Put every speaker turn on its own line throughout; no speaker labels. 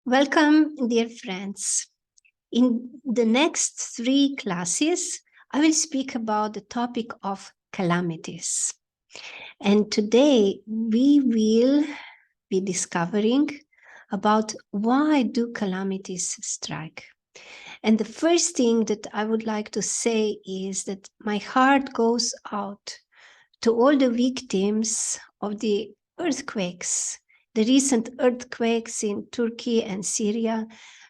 Welcome, dear friends. In the next 3 classes, I will speak about the topic of calamities. And today we will be discovering about why do calamities strike. And the first thing that I would like to say is that my heart goes out to all the victims of the earthquakes, the recent earthquakes in Turkey and Syria,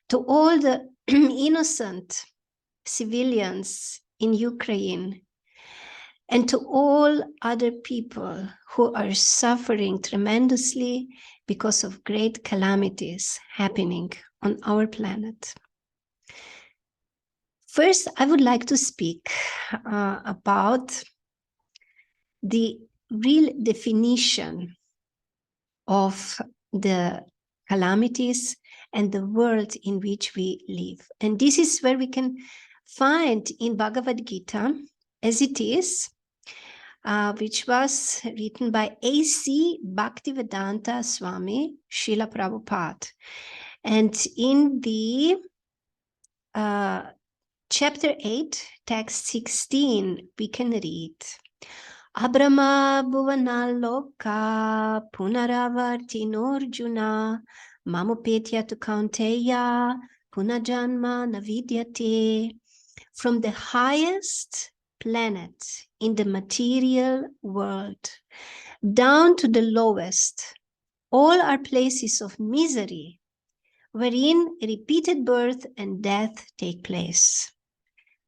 to all the innocent civilians in Ukraine, and to all other people who are suffering tremendously because of great calamities happening on our planet. First, I would like to speak about the real definition of the calamities and the world in which we live. And this is where we can find in Bhagavad Gita, as it is, which was written by A.C. Bhaktivedanta Swami Srila Prabhupada. And in the chapter 8, text 16, we can read, Abrama bhuvanaloka punaravartinorjuna mamupetya tu kaunteya punajanma navidyate. From the highest planet in the material world down to the lowest, all are places of misery wherein repeated birth and death take place.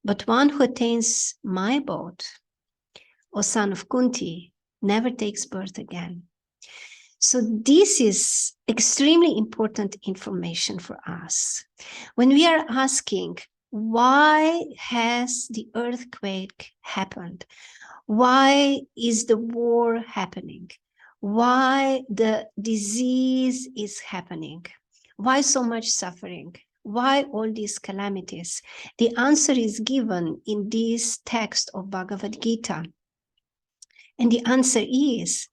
But one who attains my abode, O son of Kunti, never takes birth again. So this is extremely important information for us. When we are asking, why has the earthquake happened? Why is the war happening? Why the disease is happening? Why so much suffering? Why all these calamities? The answer is given in this text of Bhagavad Gita. And the answer is,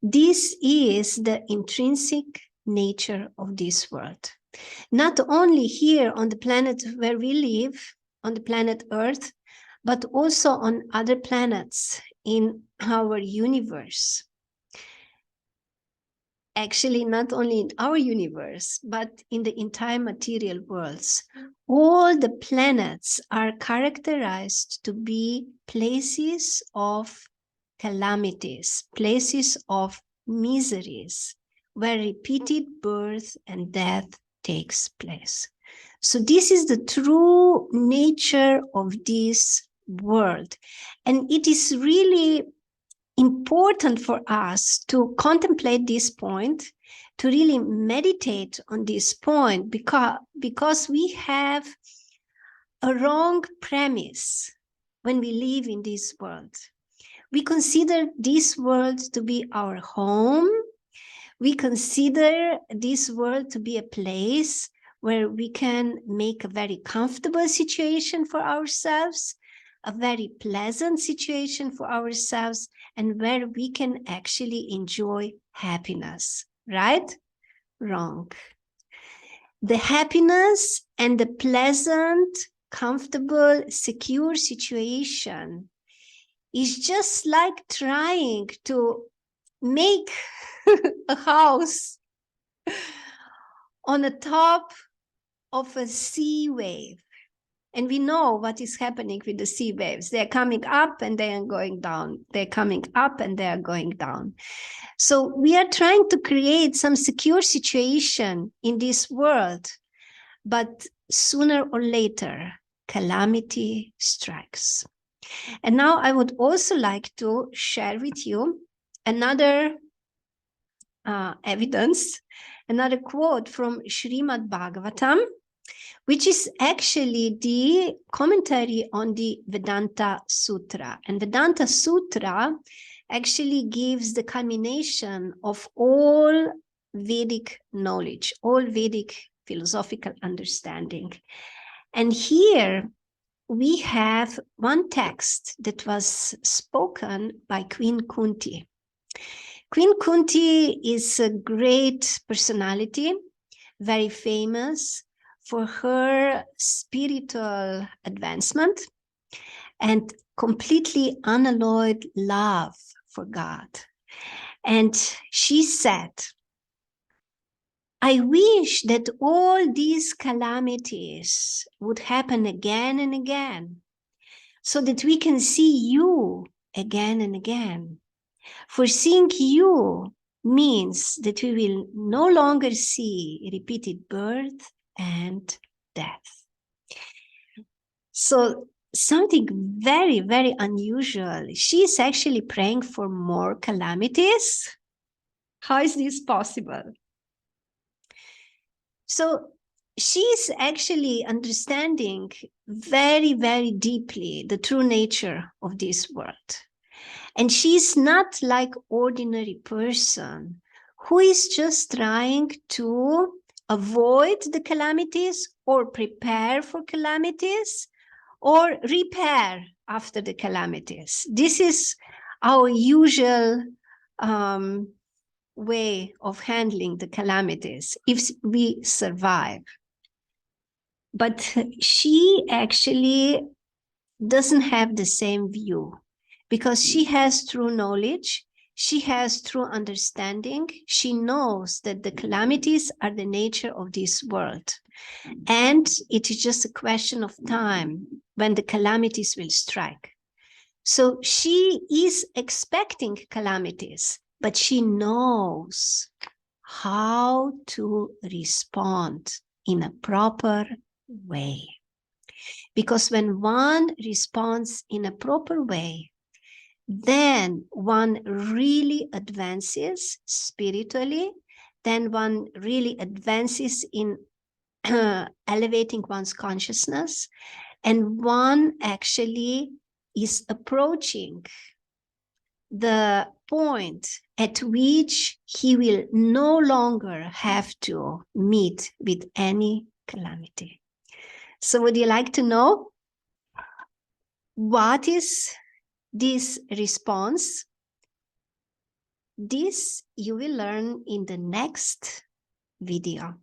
this is the intrinsic nature of this world. Not only here on the planet where we live, on the planet Earth, but also on other planets in our universe. Actually, not only in our universe, but in the entire material worlds. All the planets are characterized to be places of calamities, places of miseries, where repeated birth and death takes place. So this is the true nature of this world. And it is really important for us to contemplate this point, to really meditate on this point, because we have a wrong premise when we live in this world. We consider this world to be our home. We consider this world to be a place where we can make a very comfortable situation for ourselves, a very pleasant situation for ourselves, and where we can actually enjoy happiness, right? Wrong. The happiness and the pleasant, comfortable, secure situation is just like trying to make a house on the top of a sea wave. And we know what is happening with the sea waves. They're coming up and they are going down. They're coming up and they are going down. So we are trying to create some secure situation in this world, but sooner or later, calamity strikes. And now I would also like to share with you another evidence, another quote from Srimad Bhagavatam, which is actually the commentary on the Vedanta Sutra. And Vedanta Sutra actually gives the culmination of all Vedic knowledge, all Vedic philosophical understanding. And here we have one text that was spoken by Queen Kunti. Queen Kunti is a great personality, very famous for her spiritual advancement and completely unalloyed love for God. And she said, I wish that all these calamities would happen again and again, so that we can see you again and again. For seeing you means that we will no longer see repeated birth and death. So something very, very unusual. She's actually praying for more calamities. How is this possible? So she's actually understanding very, very deeply the true nature of this world. And she's not like ordinary person who is just trying to avoid the calamities or prepare for calamities or repair after the calamities. This is our usual way of handling the calamities if we survive. But she actually doesn't have the same view because she has true knowledge, she has true understanding, she knows that the calamities are the nature of this world. And it is just a question of time when the calamities will strike. So she is expecting calamities, but she knows how to respond in a proper way. Because when one responds in a proper way, then one really advances spiritually, then one really advances in elevating one's consciousness, and one actually is approaching the point at which he will no longer have to meet with any calamity. So would you like to know what is this response? This you will learn in the next video.